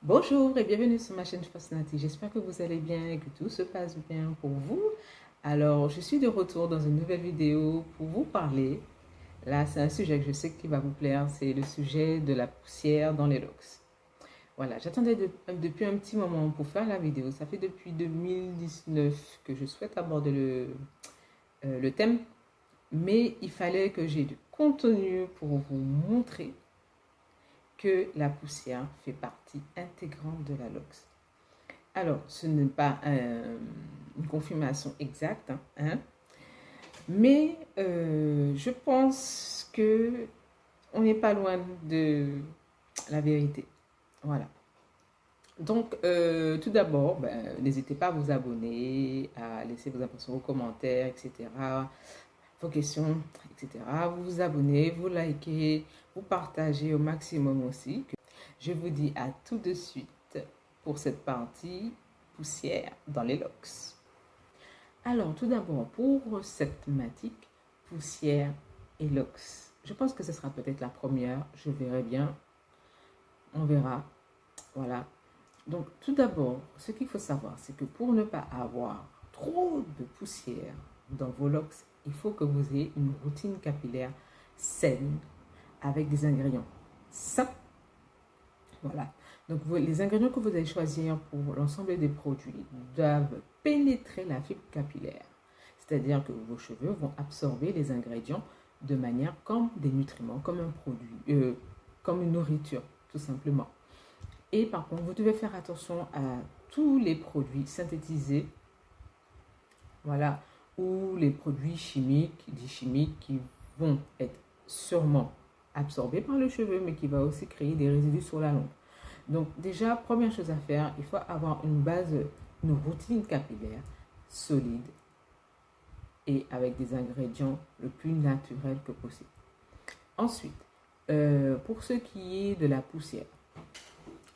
Bonjour et bienvenue sur ma chaîne Fascinati. J'espère que vous allez bien et que tout se passe bien pour vous. Alors, je suis de retour dans une nouvelle vidéo pour vous parler. Là, c'est un sujet que je sais qui va vous plaire. C'est le sujet de la poussière dans les locks. Voilà, j'attendais depuis un petit moment pour faire la vidéo. Ça fait depuis 2019 que je souhaite aborder le thème. Mais il fallait que j'ai du contenu pour vous montrer que la poussière fait partie intégrante de la LOX. Alors, ce n'est pas une confirmation exacte, hein, mais je pense que on n'est pas loin de la vérité. Voilà. Donc, tout d'abord, n'hésitez pas à vous abonner, à laisser vos impressions, vos commentaires, etc., vos questions, etc. Vous vous abonnez, vous likez, vous partagez au maximum aussi. Je vous dis à tout de suite pour cette partie poussière dans les locks. Alors, tout d'abord, pour cette thématique, poussière et locks, je pense que ce sera peut-être la première, je verrai bien, on verra, voilà. Donc, tout d'abord, ce qu'il faut savoir, c'est que pour ne pas avoir trop de poussière dans vos locks, il faut que vous ayez une routine capillaire saine avec des ingrédients sains. Voilà. Donc, les ingrédients que vous allez choisir pour l'ensemble des produits doivent pénétrer la fibre capillaire. C'est-à-dire que vos cheveux vont absorber les ingrédients de manière comme des nutriments, comme un produit, comme une nourriture, tout simplement. Et par contre, vous devez faire attention à tous les produits synthétisés, voilà, ou les produits chimiques, dits chimiques, qui vont être sûrement absorbés par le cheveu, mais qui va aussi créer des résidus sur la longue. Donc déjà, première chose à faire, il faut avoir une base, une routine capillaire solide et avec des ingrédients le plus naturels que possible. Ensuite, pour ce qui est de la poussière,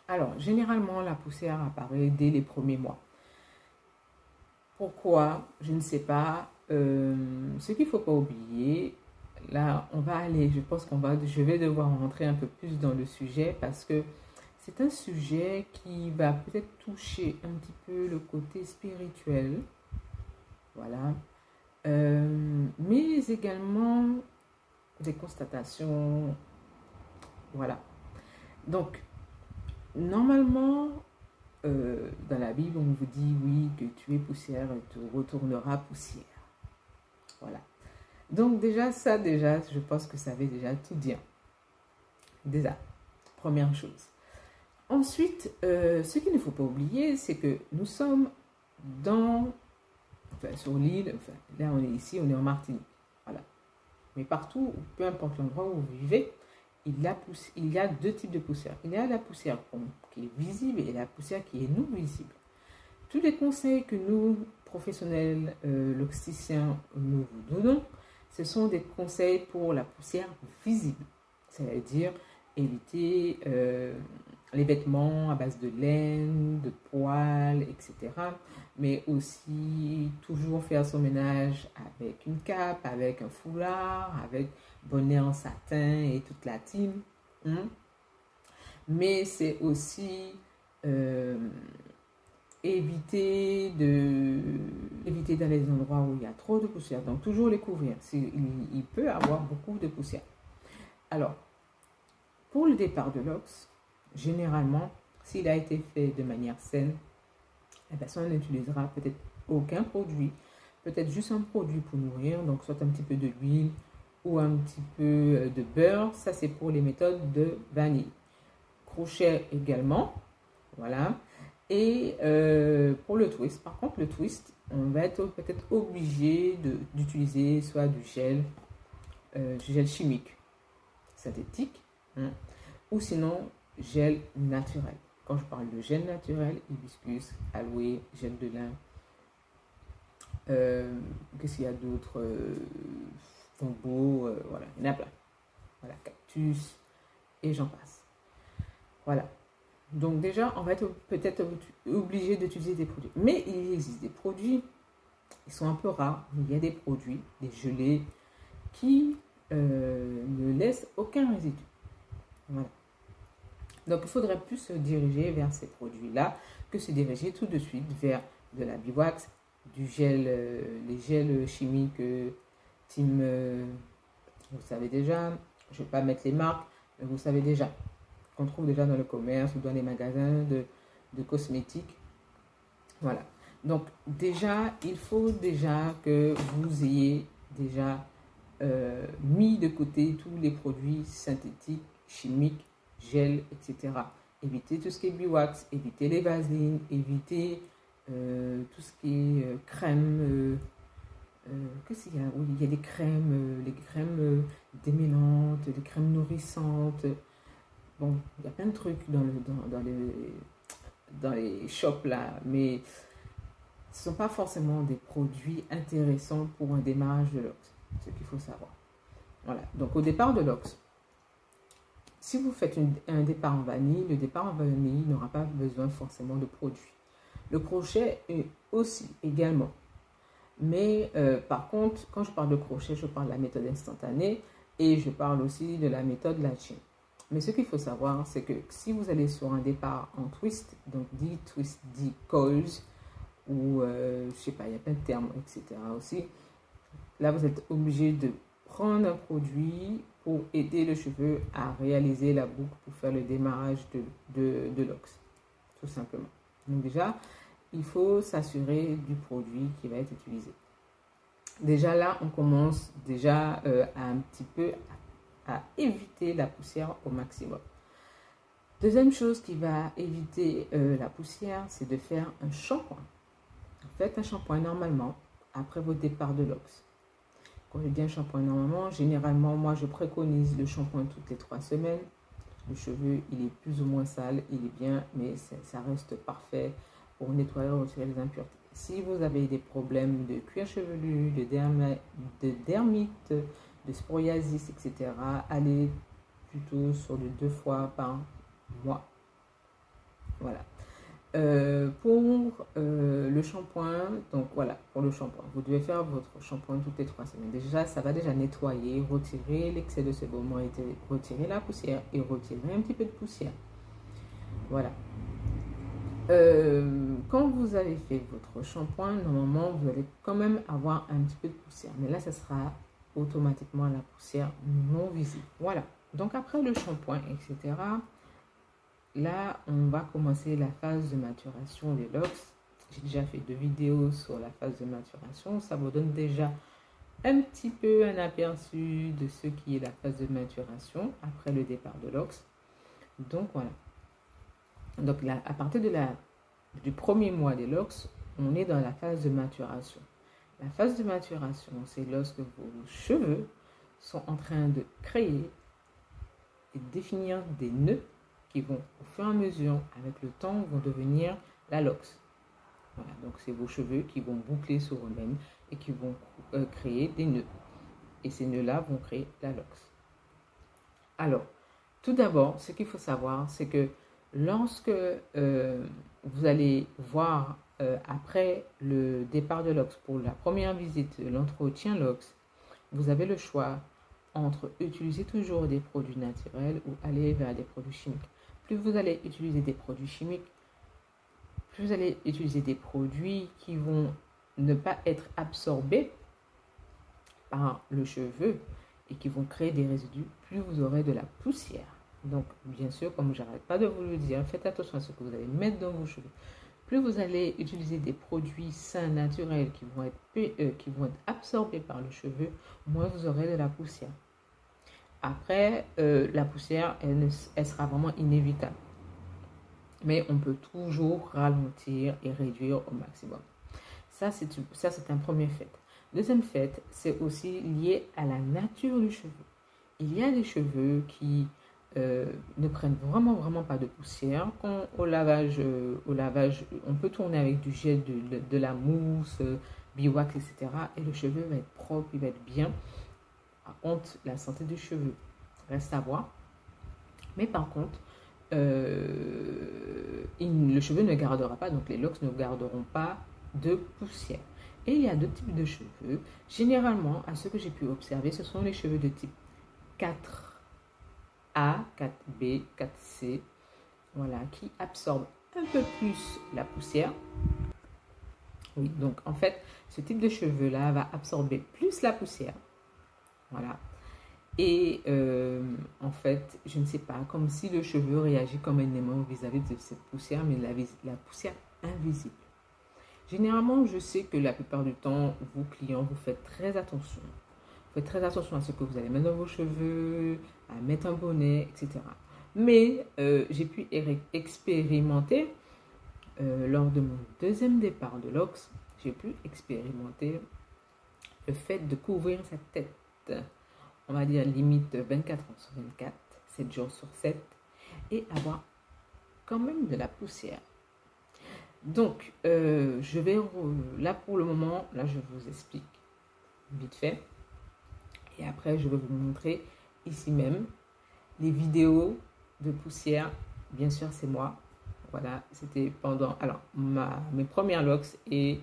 alors généralement la poussière apparaît dès les premiers mois. Pourquoi? Je ne sais pas. Ce qu'il ne faut pas oublier, là on va aller, je pense je vais devoir rentrer un peu plus dans le sujet parce que c'est un sujet qui va peut-être toucher un petit peu le côté spirituel, voilà, mais également des constatations, voilà. Donc, normalement, dans la Bible, on vous dit, oui, que tu es poussière et tu retourneras poussière. Voilà. Donc déjà, je pense que ça veut déjà tout dire. Déjà, première chose. Ensuite, ce qu'il ne faut pas oublier, c'est que nous sommes sur l'île, là on est ici, on est en Martinique, voilà. Mais partout, peu importe l'endroit où vous vivez, il y a deux types de poussière. Il y a la poussière qui est visible et la poussière qui est non visible. Tous les conseils que nous, professionnels loxiciens, nous vous donnons, ce sont des conseils pour la poussière visible. C'est-à-dire éviter les vêtements à base de laine, de poils, etc. Mais aussi toujours faire son ménage avec une cape, avec un foulard, avec bonnet en satin et toute la team. Mais c'est aussi éviter d'aller dans des endroits où il y a trop de poussière. Donc toujours les couvrir. Il peut avoir beaucoup de poussière. Alors, pour le départ de l'ox, généralement, s'il a été fait de manière saine, la personne n'utilisera peut-être aucun produit, peut-être juste un produit pour nourrir, donc soit un petit peu de l'huile ou un petit peu de beurre. Ça, c'est pour les méthodes de vanille. Crochet également, voilà. Et pour le twist, par contre, le twist, on va être peut-être obligé d'utiliser soit du gel chimique synthétique, ou sinon gel naturel. Quand je parle de gel naturel, hibiscus, aloe, gel de lin, qu'est-ce qu'il y a d'autre, fombo, voilà, il y en a plein. Voilà, cactus, et j'en passe. Voilà. Donc déjà, on va être peut-être obligé d'utiliser des produits. Mais il existe des produits, ils sont un peu rares, mais il y a des produits, des gelées, qui ne laissent aucun résidu. Voilà. Donc, il faudrait plus se diriger vers ces produits-là que se diriger tout de suite vers de la biwax, du gel, les gels chimiques Team, vous savez déjà, je ne vais pas mettre les marques, mais vous savez déjà, qu'on trouve déjà dans le commerce ou dans les magasins de cosmétiques. Voilà. Donc, déjà, il faut déjà que vous ayez déjà mis de côté tous les produits synthétiques, chimiques, gel, etc. Évitez tout ce qui est biwax, évitez les vaselines, évitez tout ce qui est crème. Qu'est-ce qu'il y a? Oui, il y a des crèmes, les crèmes démêlantes, les crèmes nourrissantes. Bon, il y a plein de trucs dans les shops là, mais ce ne sont pas forcément des produits intéressants pour un démarrage de l'ox. C'est ce qu'il faut savoir. Voilà. Donc, au départ de l'ox, si vous faites un départ en vanille, le départ en vanille n'aura pas besoin forcément de produits. Le crochet est aussi également. Mais par contre, quand je parle de crochet, je parle de la méthode instantanée et je parle aussi de la méthode latching. Mais ce qu'il faut savoir, c'est que si vous allez sur un départ en twist, donc dit twist, dit coils, ou je sais pas, il y a plein de termes, etc. aussi, là vous êtes obligé de prendre un produit pour aider le cheveu à réaliser la boucle pour faire le démarrage de l'ox, tout simplement. Donc déjà, il faut s'assurer du produit qui va être utilisé. Déjà là, on commence déjà à un petit peu à éviter la poussière au maximum. Deuxième chose qui va éviter la poussière, c'est de faire un shampoing. Faites un shampoing normalement après votre départ de l'ox. Quand je dis un shampoing normalement, généralement, moi je préconise le shampoing toutes les 3 semaines. Le cheveu, il est plus ou moins sale, il est bien, mais ça reste parfait pour nettoyer et retirer les impuretés. Si vous avez des problèmes de cuir chevelu, de dermite, de psoriasis, etc., allez plutôt sur les 2 fois par mois. Voilà. Pour le shampoing, donc voilà, pour le shampoing, vous devez faire votre shampoing toutes les 3 semaines. Déjà, ça va déjà nettoyer, retirer l'excès de sébum, retirer la poussière et retirer un petit peu de poussière. Voilà. Quand vous avez fait votre shampoing, normalement, vous allez quand même avoir un petit peu de poussière. Mais là, ça sera automatiquement la poussière non visible. Voilà. Donc, après le shampoing, etc., là, on va commencer la phase de maturation des locks. J'ai déjà fait 2 vidéos sur la phase de maturation. Ça vous donne déjà un petit peu un aperçu de ce qui est la phase de maturation après le départ de locks. Donc, voilà. Donc là, à partir du premier mois des locks, on est dans la phase de maturation. La phase de maturation, c'est lorsque vos cheveux sont en train de créer et définir des nœuds qui vont, au fur et à mesure, avec le temps, vont devenir la locks. Voilà, donc c'est vos cheveux qui vont boucler sur eux-mêmes et qui vont créer des nœuds. Et ces nœuds-là vont créer la locks. Alors, tout d'abord, ce qu'il faut savoir, c'est que lorsque vous allez voir après le départ de l'ox pour la première visite, l'entretien l'ox, vous avez le choix entre utiliser toujours des produits naturels ou aller vers des produits chimiques. Plus vous allez utiliser des produits chimiques, plus vous allez utiliser des produits qui vont ne pas être absorbés par le cheveu et qui vont créer des résidus, plus vous aurez de la poussière. Donc, bien sûr, comme je n'arrête pas de vous le dire, faites attention à ce que vous allez mettre dans vos cheveux. Plus vous allez utiliser des produits sains, naturels, qui vont être absorbés par le cheveu, moins vous aurez de la poussière. Après, la poussière, elle sera vraiment inévitable. Mais on peut toujours ralentir et réduire au maximum. Ça, c'est un premier fait. Deuxième fait, c'est aussi lié à la nature du cheveu. Il y a des cheveux qui ne prennent vraiment pas de poussière. Quand au lavage, on peut tourner avec du gel, de la mousse, biwax, etc. Et le cheveu va être propre, il va être bien. Par contre, la santé du cheveu reste à voir. Mais par contre, le cheveu ne gardera pas, donc les locks ne garderont pas de poussière. Et il y a 2 types de cheveux. Généralement, à ce que j'ai pu observer, ce sont les cheveux de type 4A, 4B, 4C. voilà, qui absorbe un peu plus la poussière. Oui, donc en fait, ce type de cheveux-là va absorber plus la poussière. Voilà. Et en fait, je ne sais pas, comme si le cheveu réagit comme un aimant vis-à-vis de cette poussière, mais la poussière invisible. Généralement, je sais que la plupart du temps, vous clients, vous faites très attention. Vous faites très attention à ce que vous allez mettre dans vos cheveux, à mettre un bonnet, etc. Mais j'ai pu expérimenter, lors de mon deuxième départ de l'Ox, j'ai pu expérimenter le fait de couvrir sa tête. On va dire limite 24 heures sur 24, 7 jours sur 7, et avoir quand même de la poussière. Donc, je vais, là pour le moment, là je vous explique vite fait. Et après, je vais vous montrer ici même les vidéos de poussière. Bien sûr, c'est moi. Voilà, c'était pendant, alors, mes premières locks et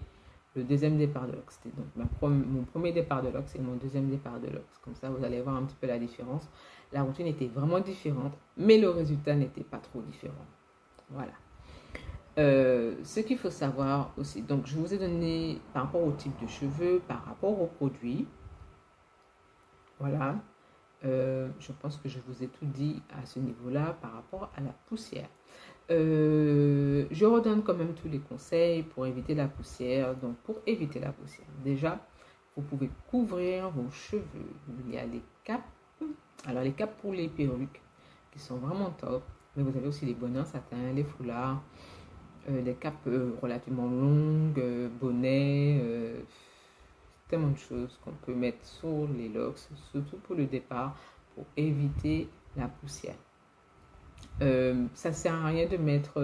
le deuxième départ de l'Ox. C'était donc mon premier départ de l'Ox et mon deuxième départ de l'Ox. Comme ça, vous allez voir un petit peu la différence. La routine était vraiment différente, mais le résultat n'était pas trop différent. Voilà. Ce qu'il faut savoir aussi, donc je vous ai donné par rapport au type de cheveux, par rapport aux produits. Voilà. Je pense que je vous ai tout dit à ce niveau-là par rapport à la poussière. Je redonne quand même tous les conseils pour éviter la poussière. Donc, pour éviter la poussière, déjà, vous pouvez couvrir vos cheveux. Il y a les capes. Alors, les capes pour les perruques qui sont vraiment top. Mais vous avez aussi les bonnets en satin, les foulards, les capes relativement longues, bonnets, tellement de choses qu'on peut mettre sur les locks, surtout pour le départ, pour éviter la poussière. Ça ne sert à rien de mettre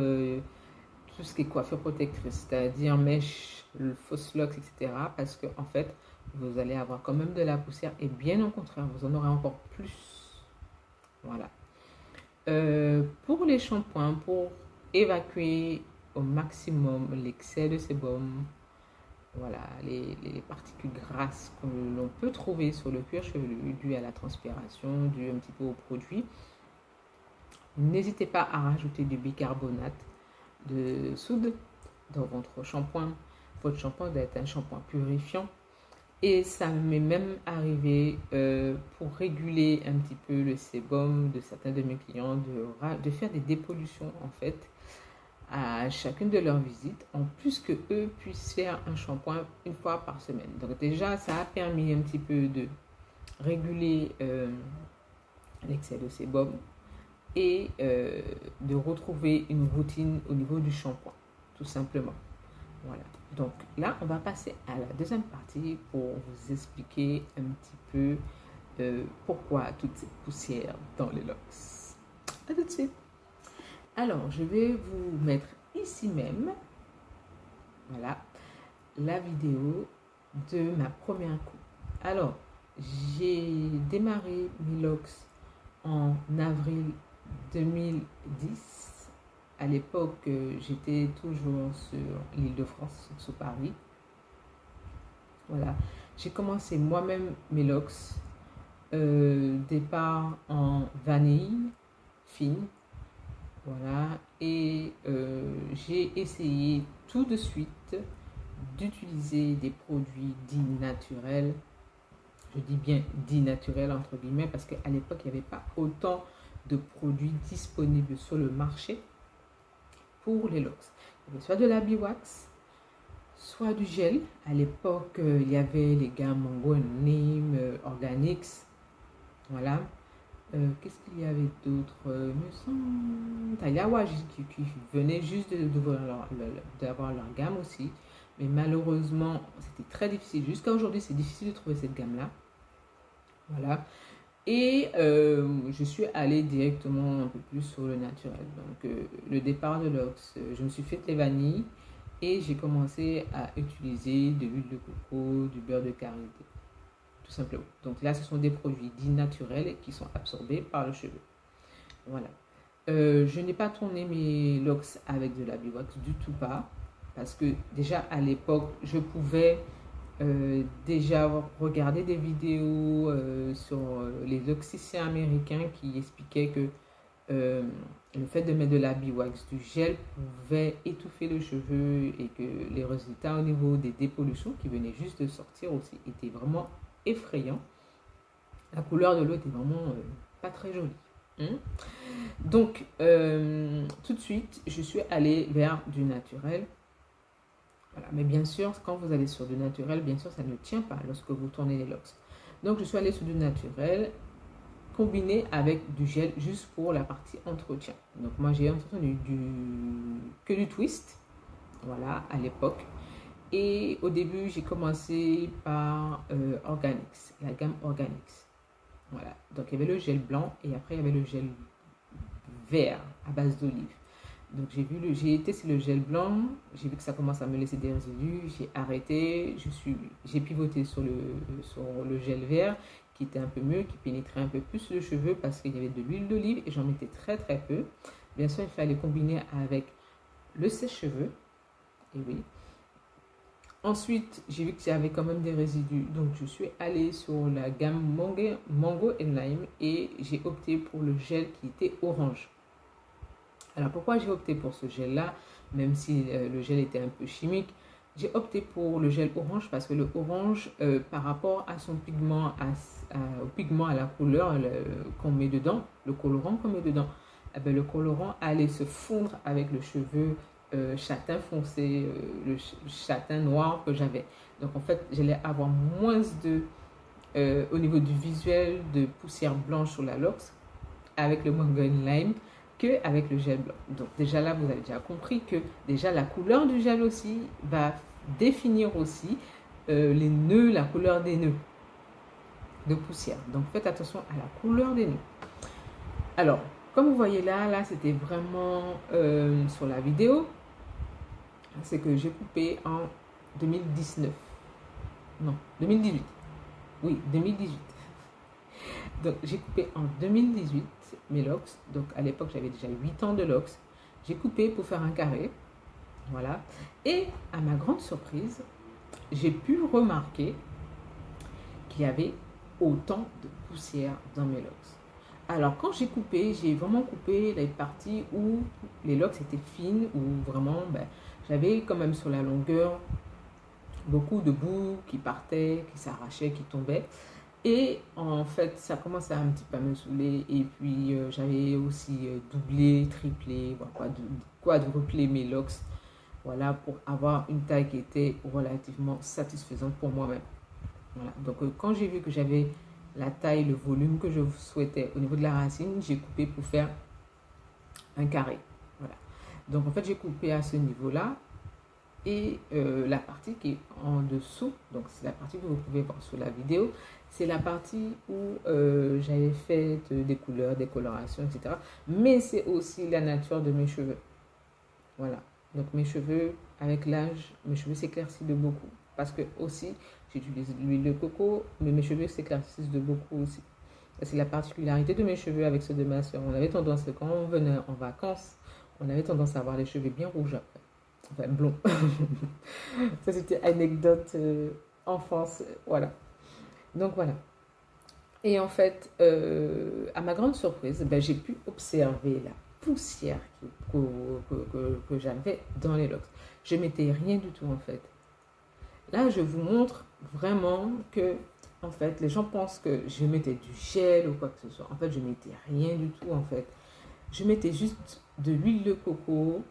tout ce qui est coiffure protectrice, c'est-à-dire mèche, le fausse locks, etc. Parce que en fait, vous allez avoir quand même de la poussière et bien au contraire, vous en aurez encore plus. Voilà. Pour les shampoings, pour évacuer au maximum l'excès de sébum, voilà, les particules grasses que l'on peut trouver sur le cuir chevelu dû à la transpiration, dû un petit peu au produit. N'hésitez pas à rajouter du bicarbonate de soude dans votre shampoing. Votre shampoing doit être un shampoing purifiant. Et ça m'est même arrivé pour réguler un petit peu le sébum de certains de mes clients, de faire des dépollutions en fait à chacune de leurs visites, en plus que eux puissent faire un shampoing une fois par semaine. Donc déjà, ça a permis un petit peu de réguler l'excès de sébum et de retrouver une routine au niveau du shampoing, tout simplement. Voilà. Donc là, on va passer à la deuxième partie pour vous expliquer un petit peu pourquoi toute cette poussière dans les locks. À tout de suite. Alors, je vais vous mettre ici même, voilà, la vidéo de ma première coupe. Alors, j'ai démarré mes locks en avril 2010. À l'époque, j'étais toujours sur l'Île-de-France, sur Paris. Voilà, j'ai commencé moi-même mes locks. Départ en vanille fine. Voilà, et j'ai essayé tout de suite d'utiliser des produits dits naturels. Je dis bien dits naturels entre guillemets parce qu'à l'époque, il n'y avait pas autant de produits disponibles sur le marché pour les locks. Il y avait soit de la biwax, soit du gel. À l'époque, il y avait les gammes Mango and Neem, Organics. Voilà. Qu'est-ce qu'il y avait d'autre? Me semble Tayawa qui venait juste d'avoir leur gamme aussi. Mais malheureusement, c'était très difficile. Jusqu'à aujourd'hui, c'est difficile de trouver cette gamme-là. Voilà. Et je suis allée directement un peu plus sur le naturel. Donc, le départ de l'Ox, je me suis fait les vanilles et j'ai commencé à utiliser de l'huile de coco, du beurre de karité. Tout simplement. Donc là, ce sont des produits dits naturels qui sont absorbés par le cheveu. Voilà. Je n'ai pas tourné mes locks avec de la biwax, du tout pas. Parce que déjà à l'époque, je pouvais déjà regarder des vidéos sur les locticiens américains qui expliquaient que le fait de mettre de la biwax, du gel, pouvait étouffer le cheveu et que les résultats au niveau des dépollutions qui venaient juste de sortir aussi étaient vraiment effrayants. La couleur de l'eau était vraiment pas très jolie. Hein. Donc, tout de suite, je suis allée vers du naturel. Voilà. Mais bien sûr, quand vous allez sur du naturel, bien sûr, ça ne tient pas lorsque vous tournez les locks. Donc, je suis allée sur du naturel combiné avec du gel juste pour la partie entretien. Donc, moi, j'ai entretenu que du twist, voilà, à l'époque. Et au début, j'ai commencé par Organics, la gamme Organics. Voilà, donc il y avait le gel blanc et après il y avait le gel vert à base d'olive. Donc j'ai testé le gel blanc, j'ai vu que ça commence à me laisser des résidus, j'ai arrêté, j'ai pivoté sur le gel vert qui était un peu mieux, qui pénétrait un peu plus le cheveu parce qu'il y avait de l'huile d'olive et j'en mettais très très peu. Bien sûr, il fallait combiner avec le sèche-cheveux, et oui. Ensuite, j'ai vu qu'il y avait quand même des résidus, donc je suis allée sur la gamme Mango and Lime et j'ai opté pour le gel qui était orange. Alors pourquoi j'ai opté pour ce gel-là, même si le gel était un peu chimique, j'ai opté pour le gel orange parce que le orange, par rapport à son pigment, au pigment, à la couleur qu'on met dedans, le colorant qu'on met dedans, eh bien, le colorant allait se fondre avec le cheveu châtain foncé, le châtain noir que j'avais. Donc en fait, j'allais avoir moins au niveau du visuel, de poussière blanche sur la locks avec le Mango and Lime qu'avec le gel blanc. Donc déjà là, vous avez déjà compris que déjà la couleur du gel aussi va définir aussi les nœuds, la couleur des nœuds de poussière. Donc faites attention à la couleur des nœuds. Alors, comme vous voyez là c'était vraiment sur la vidéo, c'est que j'ai coupé en 2019. Non, 2018. Oui, 2018. Donc, j'ai coupé en 2018 mes locks. Donc, à l'époque, j'avais déjà 8 ans de locks. J'ai coupé pour faire un carré. Voilà. Et à ma grande surprise, j'ai pu remarquer qu'il y avait autant de poussière dans mes locks. Alors, quand j'ai coupé, j'ai vraiment coupé les parties où les locks étaient fines, où vraiment, j'avais quand même sur la longueur beaucoup de boue qui partait, qui s'arrachait, qui tombait. Et en fait, ça commençait un petit peu à me saouler. Et puis, j'avais aussi doublé, triplé, quadruplé mes locks. Voilà, pour avoir une taille qui était relativement satisfaisante pour moi-même. Voilà. Donc, quand j'ai vu que j'avais la taille, le volume que je souhaitais au niveau de la racine, j'ai coupé pour faire un carré. Voilà. Donc, en fait, j'ai coupé à ce niveau-là. Et la partie qui est en dessous, donc c'est la partie que vous pouvez voir sur la vidéo, c'est la partie où j'avais fait des couleurs, des colorations, etc. Mais c'est aussi la nature de mes cheveux. Voilà. Donc mes cheveux, avec l'âge, mes cheveux s'éclaircissent de beaucoup. Parce que aussi, j'utilise l'huile de coco, mais mes cheveux s'éclaircissent de beaucoup aussi. C'est la particularité de mes cheveux avec ceux de ma soeur. On avait tendance, quand on venait en vacances, on avait tendance à avoir les cheveux bien rouges après. Enfin, blond. Ça, c'était anecdote enfance. Voilà. Donc, voilà. Et en fait, à ma grande surprise, j'ai pu observer la poussière que j'avais dans les locks. Je ne mettais rien du tout, en fait. Là, je vous montre vraiment que, en fait, les gens pensent que je mettais du gel ou quoi que ce soit. En fait, je ne mettais rien du tout, en fait. Je mettais juste de l'huile de coco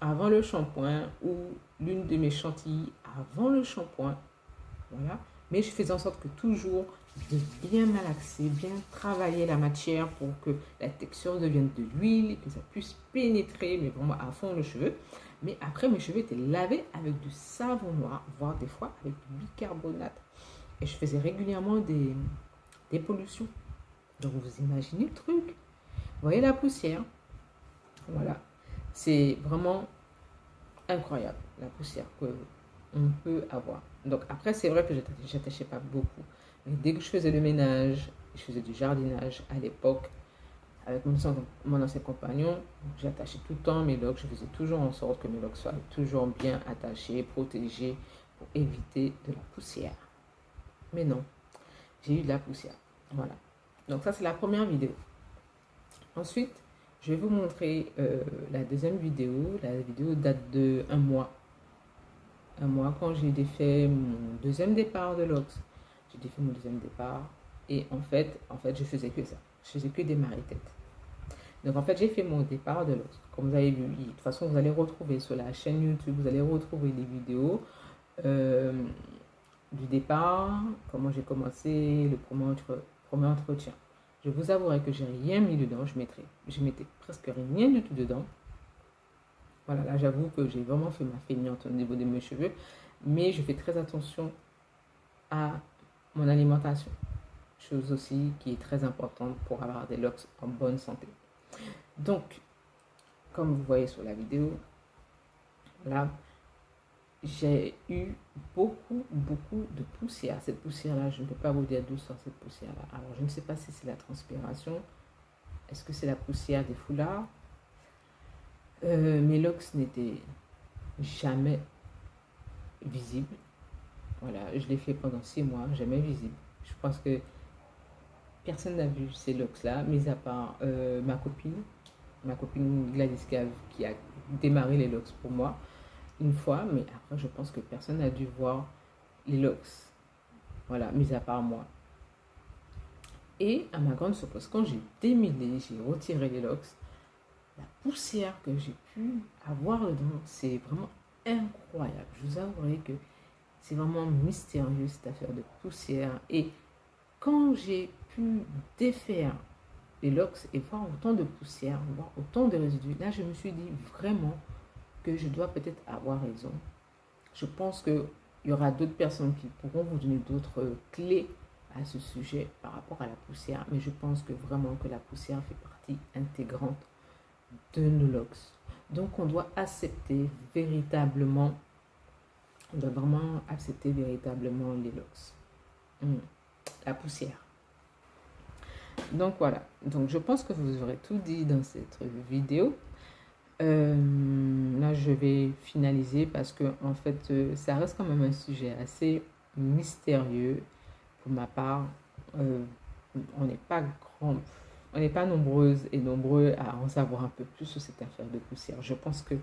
avant le shampoing ou l'une de mes chantilly avant le shampoing. Voilà. Mais je faisais en sorte que toujours de bien malaxer, bien travailler la matière pour que la texture devienne de l'huile, que ça puisse pénétrer, mais vraiment à fond le cheveu. Mais après, mes cheveux étaient lavés avec du savon noir, voire des fois avec du bicarbonate. Et je faisais régulièrement des pollutions. Donc vous imaginez le truc. Vous voyez la poussière. Voilà. C'est vraiment incroyable, la poussière qu'on peut avoir. Donc après, c'est vrai que je n'attachais pas beaucoup. Mais dès que je faisais le ménage, je faisais du jardinage à l'époque, avec mon ancien compagnon, j'attachais tout le temps mes locks. Je faisais toujours en sorte que mes locks soient toujours bien attachés, protégés, pour éviter de la poussière. Mais non, j'ai eu de la poussière. Voilà. Donc ça, c'est la première vidéo. Ensuite, Je vais vous montrer la deuxième vidéo. La vidéo date de un mois. Un mois quand j'ai défait mon deuxième départ de l'Ox. J'ai défait mon deuxième départ. Et en fait, je faisais que ça. Je faisais que démarrer tête. Donc en fait, j'ai fait mon départ de l'Ox. Comme vous avez vu, de toute façon, vous allez retrouver sur la chaîne YouTube, vous allez retrouver les vidéos du départ, comment j'ai commencé, le premier entretien. Je vous avouerai que j'ai rien mis dedans, je mettais presque rien du tout dedans. Voilà, là j'avoue que j'ai vraiment fait ma feignante au niveau de mes cheveux, mais je fais très attention à mon alimentation. Chose aussi qui est très importante pour avoir des locks en bonne santé. Donc, comme vous voyez sur la vidéo, là, j'ai eu beaucoup de poussière. Cette poussière-là, je ne peux pas vous dire d'où sort cette poussière-là. Alors, je ne sais pas si c'est la transpiration. Est-ce que c'est la poussière des foulards? Mes locks n'étaient jamais visibles. Voilà, je l'ai fait pendant 6 mois, jamais visible. Je pense que personne n'a vu ces locks-là, mis à part ma copine Gladys qui a démarré les locks pour moi une fois, mais après je pense que personne n'a dû voir les locks, voilà, mis à part moi. Et à ma grande surprise, quand j'ai démêlé, j'ai retiré les locks, la poussière que j'ai pu avoir dedans, c'est vraiment incroyable. Je vous avouerai que c'est vraiment mystérieux cette affaire de poussière. Et quand j'ai pu défaire les locks et voir autant de poussière, voir autant de résidus, là je me suis dit vraiment que je dois peut-être avoir raison. Je pense qu'il y aura d'autres personnes qui pourront vous donner d'autres clés à ce sujet par rapport à la poussière, mais je pense que vraiment que la poussière fait partie intégrante de nos locks. Donc on doit accepter véritablement, on doit vraiment accepter véritablement les locks. La poussière. Donc voilà, donc je pense que vous aurez tout dit dans cette vidéo. Là je vais finaliser parce que en fait ça reste quand même un sujet assez mystérieux pour ma part. On n'est pas nombreuses et nombreux à en savoir un peu plus sur cette affaire de poussière. Je pense que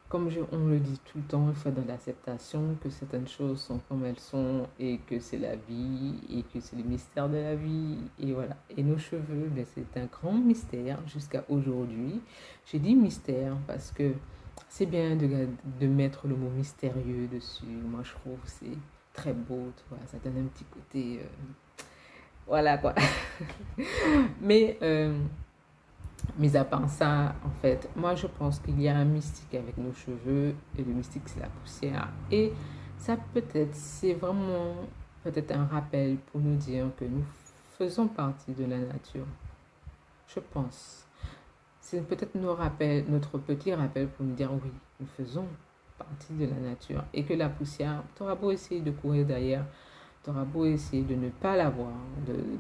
comme on le dit tout le temps, il faut dans l'acceptation que certaines choses sont comme elles sont et que c'est la vie et que c'est le mystère de la vie. Et voilà. Et nos cheveux, ben, c'est un grand mystère jusqu'à aujourd'hui. J'ai dit mystère parce que c'est bien de mettre le mot mystérieux dessus. Moi, je trouve que c'est très beau. Tu vois, ça donne un petit côté... voilà quoi. Mais... mis à part ça, en fait, moi je pense qu'il y a un mystique avec nos cheveux et le mystique c'est la poussière. Et ça peut-être, c'est vraiment peut-être un rappel pour nous dire que nous faisons partie de la nature. Je pense. C'est peut-être notre petit rappel pour nous dire oui, nous faisons partie de la nature. Et que la poussière, tu auras beau essayer de courir derrière, tu auras beau essayer de ne pas la voir,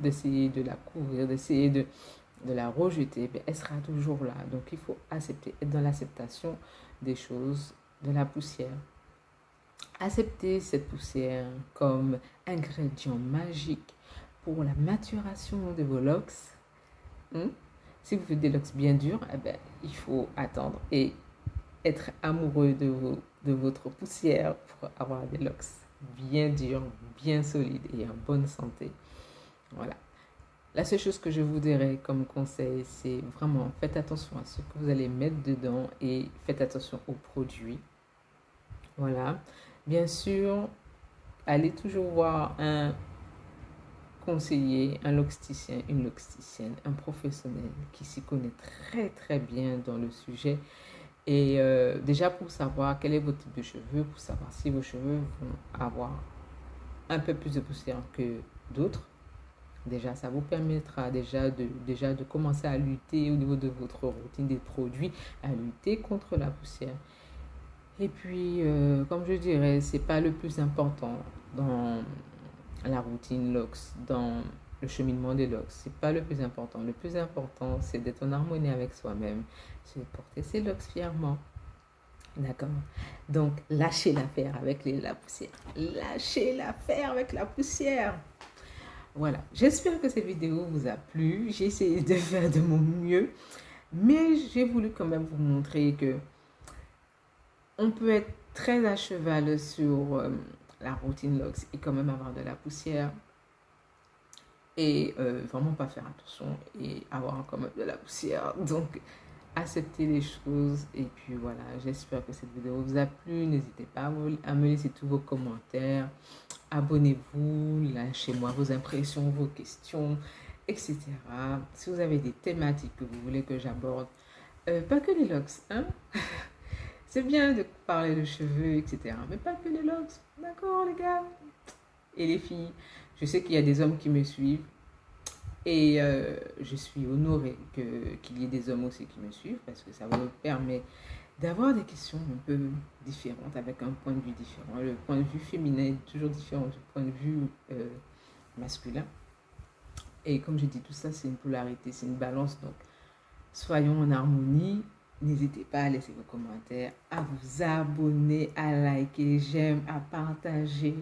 d'essayer de la couvrir, d'essayer de la rejeter, mais elle sera toujours là. Donc il faut accepter, être dans l'acceptation des choses, de la poussière. Accepter cette poussière comme ingrédient magique pour la maturation de vos locks. Si vous faites des locks bien durs, eh ben, il faut attendre et être amoureux de votre poussière pour avoir des locks bien durs, bien solides et en bonne santé. Voilà. La seule chose que je vous dirais comme conseil, c'est vraiment faites attention à ce que vous allez mettre dedans et faites attention aux produits. Voilà. Bien sûr, allez toujours voir un conseiller, un loxticien, une loxticienne, un professionnel qui s'y connaît très bien dans le sujet. Et déjà pour savoir quel est votre type de cheveux, pour savoir si vos cheveux vont avoir un peu plus de poussière que d'autres. Déjà, ça vous permettra déjà de commencer à lutter au niveau de votre routine des produits, à lutter contre la poussière. Et puis, comme je dirais, c'est pas le plus important dans la routine locks, dans le cheminement des locks. C'est pas le plus important. Le plus important, c'est d'être en harmonie avec soi-même, c'est de porter ses locks fièrement. D'accord. Donc, lâchez l'affaire avec la poussière. Lâchez l'affaire avec la poussière. Voilà, j'espère que cette vidéo vous a plu. J'ai essayé de faire de mon mieux. Mais j'ai voulu quand même vous montrer que on peut être très à cheval sur la routine Lux et quand même avoir de la poussière et vraiment pas faire attention et avoir quand même de la poussière. Donc, accepter les choses et puis voilà, j'espère que cette vidéo vous a plu. N'hésitez pas à me laisser tous vos commentaires. Abonnez-vous, lâchez-moi vos impressions, vos questions, etc. Si vous avez des thématiques que vous voulez que j'aborde, pas que les locks, hein. C'est bien de parler de cheveux, etc. Mais pas que les locks, d'accord les gars? Et les filles, je sais qu'il y a des hommes qui me suivent et je suis honorée qu'il y ait des hommes aussi qui me suivent parce que ça me permet d'avoir des questions un peu différentes avec un point de vue différent. Le point de vue féminin est toujours différent du point de vue masculin. Et comme je dis, tout ça, c'est une polarité, c'est une balance. Donc, soyons en harmonie. N'hésitez pas à laisser vos commentaires, à vous abonner, à liker, j'aime, à partager.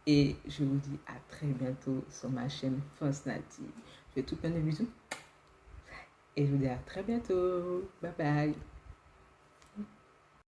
Et je vous dis à très bientôt sur ma chaîne Fausse Native. Je fais tout plein de bisous. Et je vous dis à très bientôt. Bye bye.